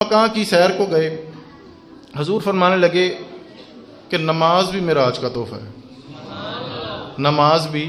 مکان کی سیر کو گئے، حضور فرمانے لگے کہ نماز بھی معراج کا تحفہ ہے، نماز بھی۔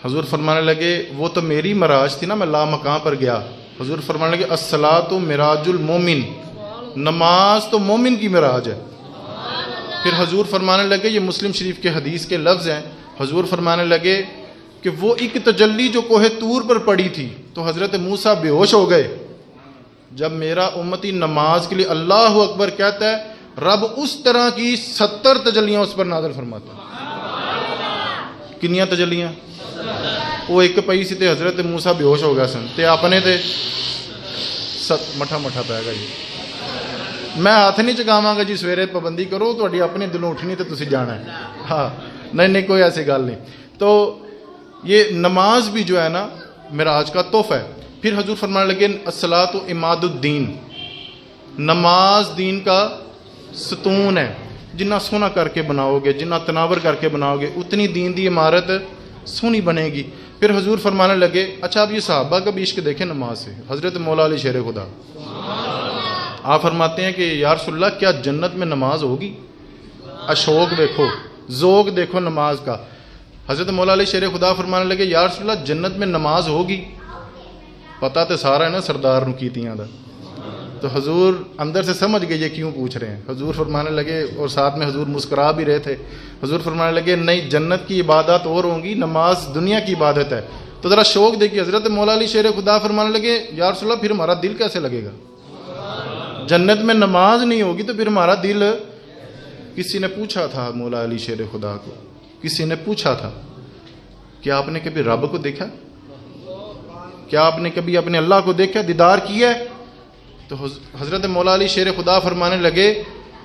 حضور فرمانے لگے وہ تو میری معراج تھی نا، میں لا مکان پر گیا۔ حضور فرمانے لگے الصلاۃ معراج المومن، نماز تو مومن کی معراج ہے۔ پھر حضور فرمانے لگے، یہ مسلم شریف کے حدیث کے لفظ ہیں، حضور فرمانے لگے کہ وہ ایک تجلی جو کوہ طور پر پڑی تھی تو حضرت موسیٰ بے ہوش ہو گئے۔ جب میرا امتی نماز کے لیے اللہ اکبر کہتا ہے، رب اس طرح کی 70 تجلیاں اس پر نازل فرماتا ہے۔ کنیاں تجلیاں؟ وہ ایک پئی سی تے حضرت موسیٰ بے ہوش ہو گیا سن تے اپنے تے مٹھا مٹھا پائے گا جی۔ میں ہاتھ نہیں چکاواں گا جی سویرے پابندی کرو، تہاڈی اپنے دلوں اٹھنی تے تسی جانا ہے۔ ہاں نہیں کوئی ایسی گل نہیں۔ تو یہ نماز بھی جو ہے نا معراج کا تحفہ ہے۔ پھر حضور فرمانے لگے الصلاۃ عماد الدین، نماز دین کا ستون ہے، جنہ سونا کر کے بناؤ گے، جنہ تناور کر کے بناؤ گے، اتنی دین دی عمارت سونی بنے گی۔ پھر حضور فرمانے لگے اچھا اب یہ صحابہ کا بھی عشق دیکھیں نماز سے۔ حضرت مولا علی شیر خدا آپ فرماتے ہیں کہ یا رسول اللہ کیا جنت میں نماز ہوگی؟ اشوق دیکھو، ذوق دیکھو نماز کا۔ حضرت مولا علی شیر خدا فرمانے لگے یا رسول اللہ جنت میں نماز ہوگی؟ پتہ تو سارا ہے نا سردار نکیتیاں دا۔ تو حضور اندر سے سمجھ گئے یہ کیوں پوچھ رہے ہیں۔ حضور فرمانے لگے، اور ساتھ میں حضور مسکرا بھی رہے تھے، حضور فرمانے لگے نہیں، جنت کی عبادات اور ہوں گی، نماز دنیا کی عبادت ہے۔ تو ذرا شوق دیکھیے، حضرت مولا علی شیر خدا فرمانے لگے یا رسول اللہ پھر ہمارا دل کیسے لگے گا؟ جنت میں نماز نہیں ہوگی تو پھر ہمارا دل۔ کسی نے پوچھا تھا مولا علی شیر خدا کو، کسی نے پوچھا تھا کہ آپ نے کبھی رب کو دیکھا؟ کیا آپ نے کبھی اپنے اللہ کو دیکھا، دیدار کیا ہے؟ تو حضرت مولا علی شیر خدا فرمانے لگے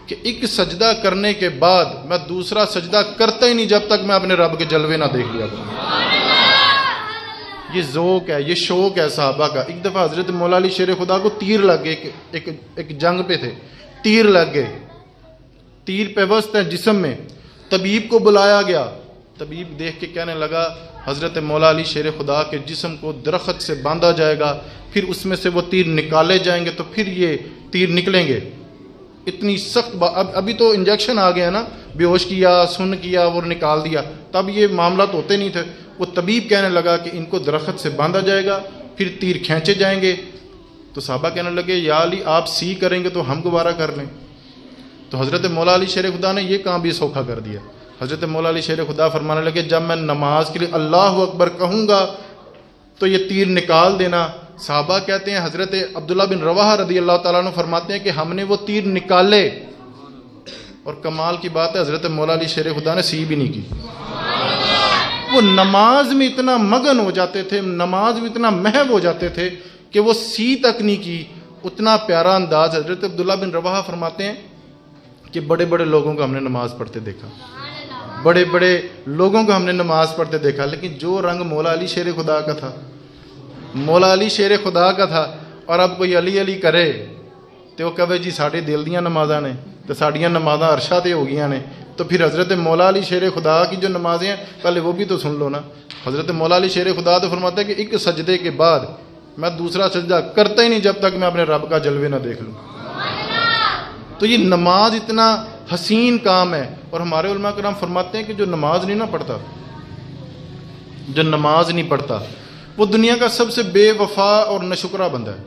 کہ ایک سجدہ کرنے کے بعد میں دوسرا سجدہ کرتا ہی نہیں جب تک میں اپنے رب کے جلوے نہ دیکھ لیا کروں۔ یہ ذوق ہے، یہ شوق ہے صحابہ کا۔ ایک دفعہ حضرت مولا علی شیر خدا کو تیر لگ گئے، ایک جنگ پہ تھے، تیر لگ گئے، تیر پیوست ہے جسم میں۔ طبیب کو بلایا گیا، طبیب دیکھ کے کہنے لگا حضرت مولا علی شیر خدا کے جسم کو درخت سے باندھا جائے گا، پھر اس میں سے وہ تیر نکالے جائیں گے تو پھر یہ تیر نکلیں گے۔ اتنی سخت ابھی تو انجیکشن آ گیا نا، بے ہوش کیا، سن کیا، وہ نکال دیا، تب یہ معاملات ہوتے نہیں تھے۔ وہ طبیب کہنے لگا کہ ان کو درخت سے باندھا جائے گا، پھر تیر کھینچے جائیں گے۔ تو صحابہ کہنے لگے یا علی آپ سی کریں گے تو ہم گوارہ کر لیں۔ تو حضرت مولا علی شیر خدا نے یہ کام بھی سوکھا کر دیا۔ حضرت مولا علی شیر خدا فرمانے لگے جب میں نماز کے لیے اللہ اکبر کہوں گا تو یہ تیر نکال دینا۔ صحابہ کہتے ہیں حضرت عبداللہ بن رواحہ رضی اللہ تعالیٰ عنہ فرماتے ہیں کہ ہم نے وہ تیر نکالے، اور کمال کی بات ہے حضرت مولا علی شیر خدا نے سی بھی نہیں کی۔ وہ نماز میں اتنا مگن ہو جاتے تھے، نماز میں اتنا محو ہو جاتے تھے کہ وہ سی تک نہیں کی۔ اتنا پیارا انداز۔ حضرت عبداللہ بن رواحہ فرماتے ہیں کہ بڑے بڑے لوگوں کو ہم نے نماز پڑھتے دیکھا، بڑے بڑے لوگوں کو ہم نے نماز پڑھتے دیکھا، لیکن جو رنگ مولا علی شیر خدا کا تھا، مولا علی شیر خدا کا تھا، اور اب کوئی علی علی کرے تو وہ کہے جی ساڑے دل دیاں نمازاں نے تو ساڑیاں نمازاں عرشاں تے ہو گئیاں نے۔ تو پھر حضرت مولا علی شیر خدا کی جو نمازیں ہیں پہلے وہ بھی تو سن لو نا۔ حضرت مولا علی شیر خدا تو فرماتا ہے کہ ایک سجدے کے بعد میں دوسرا سجدہ کرتا ہی نہیں جب تک میں اپنے رب کا جلوے نہ دیکھ لوں۔ تو یہ نماز اتنا حسین کام ہے، اور ہمارے علماء کرام فرماتے ہیں کہ جو نماز نہیں نہ پڑھتا، جو نماز نہیں پڑھتا وہ دنیا کا سب سے بے وفا اور ناشکرا بندہ ہے۔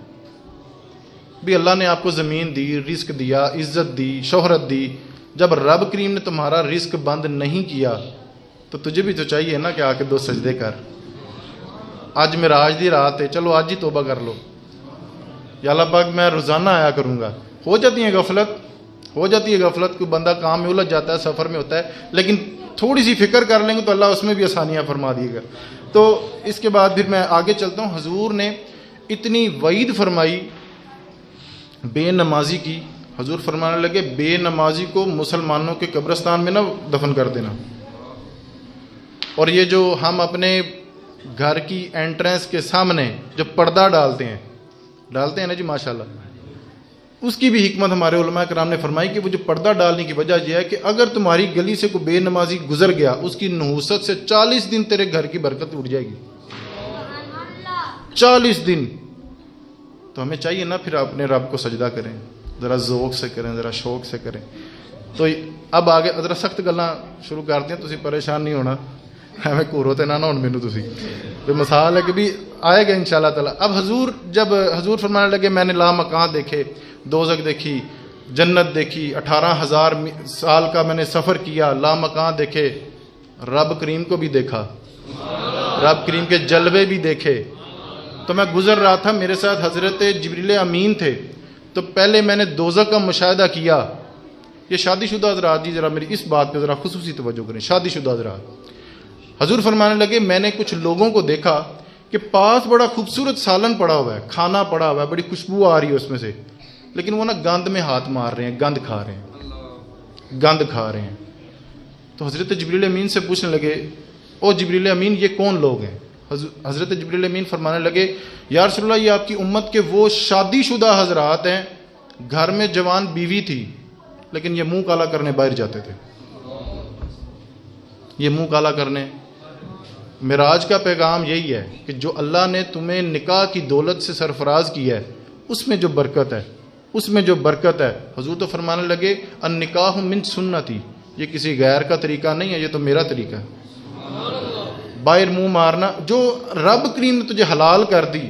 بھی اللہ نے آپ کو زمین دی، رزق دیا، عزت دی، شہرت دی، جب رب کریم نے تمہارا رزق بند نہیں کیا تو تجھے بھی تو چاہیے نا کہ آ کے 2 سجدے کر۔ آج معراج دی رات ہے، چلو آج ہی توبہ کر لو، یا اللہ پاک میں روزانہ آیا کروں گا۔ ہو جاتی ہے غفلت، ہو جاتی ہے غفلت، کوئی بندہ کام میں الجھ جاتا ہے، سفر میں ہوتا ہے، لیکن تھوڑی سی فکر کر لیں گے تو اللہ اس میں بھی آسانیاں فرما دیے گا۔ تو اس کے بعد پھر میں آگے چلتا ہوں۔ حضور نے اتنی وعید فرمائی بے نمازی کی۔ حضور فرمانے لگے بے نمازی کو مسلمانوں کے قبرستان میں نہ دفن کر دینا۔ اور یہ جو ہم اپنے گھر کی انٹرنس کے سامنے جو پردہ ڈالتے ہیں نا جی ماشاءاللہ، اس کی بھی حکمت ہمارے علماء کرام نے فرمائی کہ وہ جو پردہ ڈالنے کی وجہ یہ ہے کہ اگر تمہاری گلی سے کوئی بے نمازی گزر گیا، اس کی نحوست سے 40 دن تیرے گھر کی برکت اٹھ جائے گی۔ 40 دن تو ہمیں چاہیے نا پھر اپنے رب کو سجدہ کریں، ذرا ذوق سے کریں، ذرا شوق سے کریں. تو اب آگے ذرا سخت گلاں شروع کرتے ہیں، تسی پریشان نہیں ہونا، ہمیں کورو تے نہ ہون مینوں تسی. تو مثال ہے کہ بھی آئے گا انشاءاللہ تعالی. اب جب حضور فرمانے لگے میں نے لامکان دیکھے، دوزخ دیکھی، جنت دیکھی، 18,000 سال کا میں نے سفر کیا، لامکان دیکھے، رب کریم کو بھی دیکھا، رب کریم کے جلوے بھی دیکھے. تو میں گزر رہا تھا، میرے ساتھ حضرت جبریل امین تھے. تو پہلے میں نے دوزخ کا مشاہدہ کیا. یہ شادی شدہ حضرات جی ذرا میری اس بات پہ ذرا خصوصی توجہ کریں، شادی شدہ حضرات. حضور فرمانے لگے میں نے کچھ لوگوں کو دیکھا کہ پاس بڑا خوبصورت سالن پڑا ہوا ہے، کھانا پڑا ہوا ہے، بڑی خوشبو آ رہی ہے اس میں سے، لیکن وہ نا گند میں ہاتھ مار رہے ہیں، گند کھا رہے ہیں، گند کھا رہے ہیں. تو حضرت جبریل امین سے پوچھنے لگے او جبریل امین یہ کون لوگ ہیں؟ حضرت جبریل امین فرمانے لگے یا رسول اللہ یہ آپ کی امت کے وہ شادی شدہ حضرات ہیں، گھر میں جوان بیوی تھی لیکن یہ منہ کالا کرنے باہر جاتے تھے. یہ منہ کالا کرنے. معراج کا پیغام یہی ہے کہ جو اللہ نے تمہیں نکاح کی دولت سے سرفراز کیا ہے اس میں جو برکت ہے، اس میں جو برکت ہے. حضور تو فرمانے لگے النکاح من سنتی، یہ کسی غیر کا طریقہ نہیں ہے، یہ تو میرا طریقہ ہے. باہر منہ مارنا، جو رب کریم نے تجھے حلال کر دی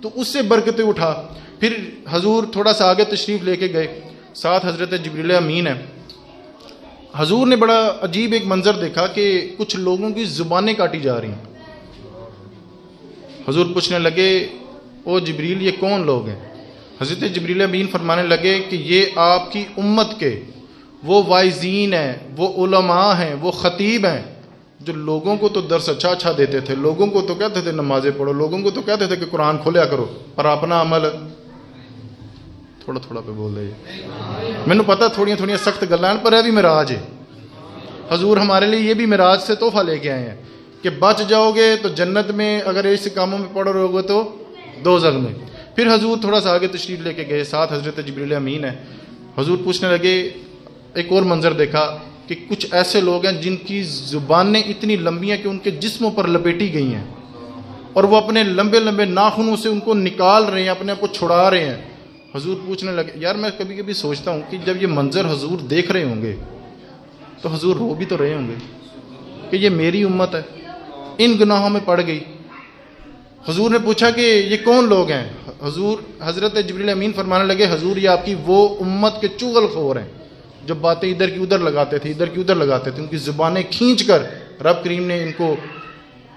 تو اس سے برکتیں اٹھا. پھر حضور تھوڑا سا آگے تشریف لے کے گئے، ساتھ حضرت جبریل امین ہے. حضور نے بڑا عجیب ایک منظر دیکھا کہ کچھ لوگوں کی زبانیں کاٹی جا رہی ہیں. حضور پوچھنے لگے او جبریل یہ کون لوگ ہیں؟ حضرت جبریل امین فرمانے لگے کہ یہ آپ کی امت کے وہ واعظین ہیں، وہ علماء ہیں، وہ خطیب ہیں جو لوگوں کو تو درس اچھا دیتے تھے، لوگوں کو تو کہتے تھے نمازیں پڑھو، لوگوں کو تو کہتے تھے کہ قرآن کھولیا کرو، پر اپنا عمل تھوڑا تھوڑا پہ بول رہے. مینوں پتا تھوڑیاں تھوڑیاں سخت گلاں پر یہ بھی معراج ہے. حضور ہمارے لیے یہ بھی معراج سے تحفہ لے کے آئے ہیں کہ بچ جاؤ گے تو جنت میں، اگر ایسے کاموں میں پڑ رہے ہو تو دوزخ میں. پھر حضور تھوڑا سا آگے تشریف لے کے گئے، ساتھ حضرت جبریل امین ہے. حضور پوچھنے لگے ایک اور منظر دیکھا کہ کچھ ایسے لوگ ہیں جن کی زبانیں اتنی لمبی ہیں کہ ان کے جسموں پر لپیٹی گئی ہیں اور وہ اپنے لمبے لمبے ناخنوں سے ان کو نکال رہے ہیں، اپنے آپ کو چھڑا رہے ہیں. حضور پوچھنے لگے، یار میں کبھی کبھی سوچتا ہوں کہ جب یہ منظر حضور دیکھ رہے ہوں گے تو حضور رو بھی تو رہے ہوں گے کہ یہ میری امت ہے، ان گناہوں میں پڑ گئی. حضور نے پوچھا کہ یہ کون لوگ ہیں؟ حضرت جبریل امین فرمانے لگے حضور یہ آپ کی وہ امت کے چغل خور ہیں جو باتیں ادھر کی ادھر لگاتے تھے، ادھر کی ادھر لگاتے تھے، ان کی زبانیں کھینچ کر رب کریم نے ان کو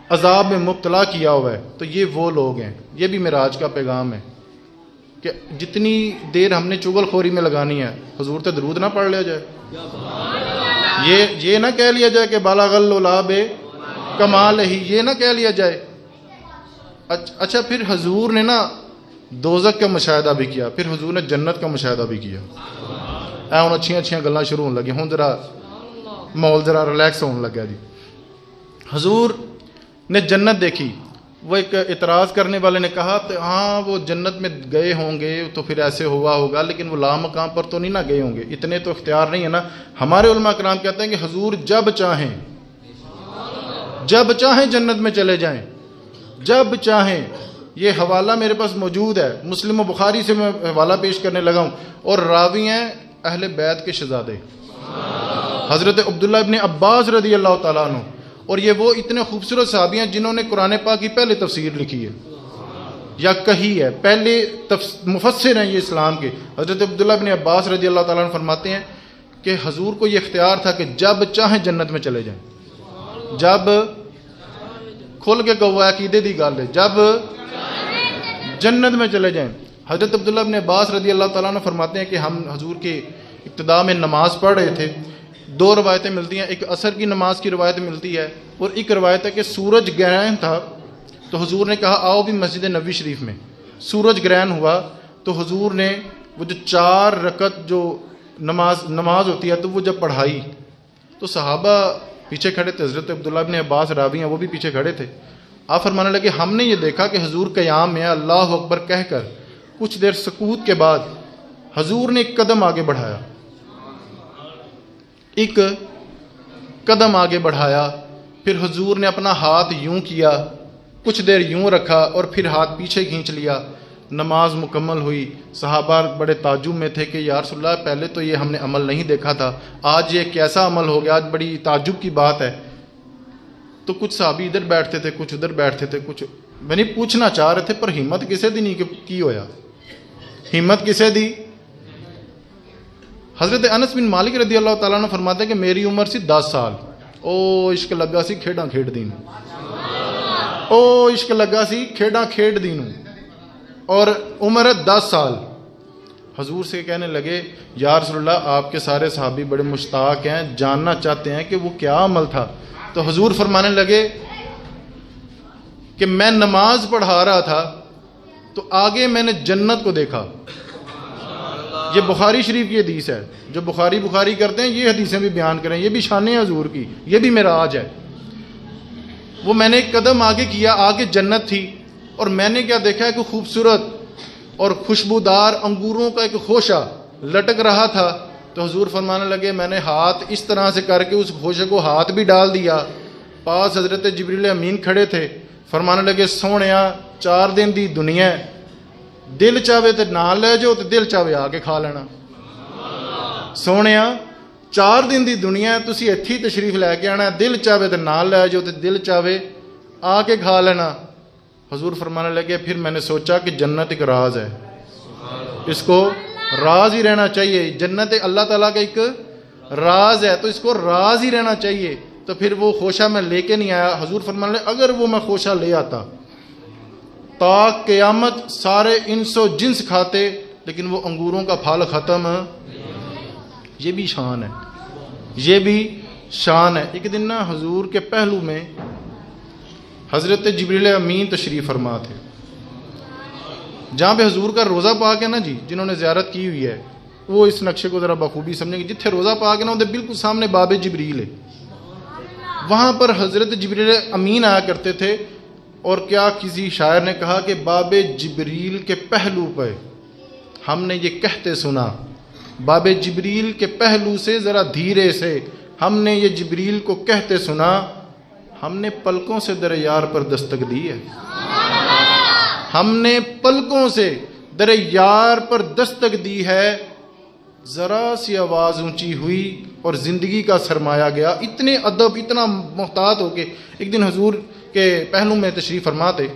عذاب میں مبتلا کیا ہوا ہے. تو یہ وہ لوگ ہیں. یہ بھی معراج کا پیغام ہے کہ جتنی دیر ہم نے چغل خوری میں لگانی ہے حضور تے درود نہ پڑھ لیا جائے، یہ نہ کہہ لیا جائے کہ بالاغ اللعاب کمال ہی، یہ نہ کہہ لیا جائے. اچھا پھر حضور نے نا دوزخ کا مشاہدہ بھی کیا، پھر حضور نے جنت کا مشاہدہ بھی کیا. ہوں اچھیاں گلاں شروع ہونے لگی، ہوں ذرا ماحول ذرا ریلیکس ہونے لگا جی. حضور نے جنت دیکھی. وہ ایک اعتراض کرنے والے نے کہا ہاں وہ جنت میں گئے ہوں گے تو پھر ایسے ہوا ہوگا، لیکن وہ لامقام پر تو نہیں نہ گئے ہوں گے، اتنے تو اختیار نہیں ہے نا. ہمارے علماء کرام کہتے ہیں کہ حضور جب چاہیں جنت میں چلے جائیں، جب چاہیں. یہ حوالہ میرے پاس موجود ہے، مسلم و بخاری سے میں حوالہ پیش کرنے لگا ہوں، اور راوی ہیں اہل بیت کے شہزادے حضرت عبداللہ ابن عباس رضی اللہ تعالیٰ عنہ. اور یہ وہ اتنے خوبصورت صحابی ہیں جنہوں نے قرآن پاک کی پہلے تفسیر لکھی ہے یا کہی ہے، پہلے مفسر ہیں یہ اسلام کے. حضرت عبداللہ ابن عباس رضی اللہ تعالیٰ عنہ فرماتے ہیں کہ حضور کو یہ اختیار تھا کہ جب چاہیں جنت میں چلے جائیں. جب کھل کے کہو عقیدے دی گل ہے، جب جنت میں چلے جائیں. حضرت عبداللہ ابن عباس رضی اللہ تعالیٰ عنہ فرماتے ہیں کہ ہم حضور کے ابتدا میں نماز پڑھ رہے تھے. دو روایتیں ملتی ہیں، ایک عصر کی نماز کی روایت ملتی ہے اور ایک روایت ہے کہ سورج گرہن تھا تو حضور نے کہا آؤ بھی مسجد نبوی شریف میں. سورج گرہن ہوا تو حضور نے وہ جو 4 رکعت جو نماز ہوتی ہے تو وہ جب پڑھائی تو صحابہ پیچھے کھڑے تھے. حضرت عبداللہ ابن عباس راوی ہیں وہ بھی پیچھے کھڑے تھے. آپ فرمانے لگے ہم نے یہ دیکھا کہ حضور قیام میں اللہ اکبر کہہ کر کچھ دیر سکوت کے بعد حضور نے ایک قدم آگے بڑھایا، ایک قدم آگے بڑھایا. پھر حضور نے اپنا ہاتھ یوں کیا، کچھ دیر یوں رکھا اور پھر ہاتھ پیچھے کھینچ لیا. نماز مکمل ہوئی، صحابہ بڑے تعجب میں تھے کہ یا رسول اللہ پہلے تو یہ ہم نے عمل نہیں دیکھا تھا، آج یہ کیسا عمل ہو گیا، آج بڑی تعجب کی بات ہے۔ تو کچھ صحابی ادھر بیٹھتے تھے، کچھ ادھر بیٹھتے تھے، کچھ یعنی پوچھنا چاہ رہے تھے پر ہمت کسے دی نہیں کہ کی ہویا، ہمت کسے دی؟ حضرت انس بن مالک رضی اللہ تعالیٰ عنہ فرماتے ہیں کہ میری عمر سی 10 سال، او عشق لگا سی کھیڑاں کھیڑ دین، او عشق لگا سی کھیڑاں کھیڑ دین، اور عمر ہے 10 سال۔ حضور سے کہنے لگے یا رسول اللہ آپ کے سارے صحابی بڑے مشتاق ہیں، جاننا چاہتے ہیں کہ وہ کیا عمل تھا۔ تو حضور فرمانے لگے کہ میں نماز پڑھا رہا تھا تو آگے میں نے جنت کو دیکھا۔ یہ بخاری شریف کی حدیث ہے، جو بخاری کرتے ہیں یہ حدیثیں بھی بیان کریں، یہ بھی شان ہے حضور کی، یہ بھی معراج ہے۔ وہ میں نے ایک قدم آگے کیا، آگے جنت تھی، اور میں نے کیا دیکھا ہے کہ خوبصورت اور خوشبودار انگوروں کا ایک خوشہ لٹک رہا تھا۔ تو حضور فرمانے لگے میں نے ہاتھ اس طرح سے کر کے اس خوشے کو ہاتھ بھی ڈال دیا، پاس حضرت جبریل امین کھڑے تھے، فرمانے لگے سونیا 4 دن دی دنیا ہے، دل چاہے تے نہ لے جاؤ تے دل چاہے آ کے کھا لینا۔ سونیا 4 دن دی دنیا ہے، تسی ایتھی تشریف لے کے آنا ہے، دل چاہے تے نہ لے جاؤ تے دل چاہے آ کے کھا لینا۔ حضور فرمانے لگے پھر میں نے سوچا کہ جنت ایک راز ہے، اس کو راز ہی رہنا چاہیے، جنت اللہ تعالیٰ کا ایک راز ہے تو اس کو راز ہی رہنا چاہیے۔ تو پھر وہ خوشہ میں لے کے نہیں آیا۔ حضور فرمانے لگے اگر وہ میں خوشہ لے آتا تا قیامت سارے انس و جنس کھاتے لیکن وہ انگوروں کا پھل ختم۔ یہ بھی شان ہے، یہ بھی شان ہے۔ ایک دن نا حضور کے پہلو میں حضرت جبریل امین تشریف فرما تھے، جہاں پہ حضور کا روزہ پاک ہے نا جی، جنہوں نے زیارت کی ہوئی ہے وہ اس نقشے کو ذرا بخوبی سمجھیں گے، جتھے روزہ پاک ہے نا وہ بالکل سامنے باب جبریل ہے، وہاں پر حضرت جبریل امین آیا کرتے تھے۔ اور کیا کسی شاعر نے کہا کہ باب جبریل کے پہلو پہ ہم نے یہ کہتے سنا، باب جبریل کے پہلو سے ذرا دھیرے سے ہم نے یہ جبریل کو کہتے سنا، ہم نے پلکوں سے در یار پر دستک دی ہے، ہم نے پلکوں سے در یار پر دستک دی ہے، ذرا سی آواز اونچی ہوئی اور زندگی کا سرمایہ گیا۔ اتنے ادب، اتنا محتاط ہو کے ایک دن حضور کے پہلو میں تشریف فرما تھے۔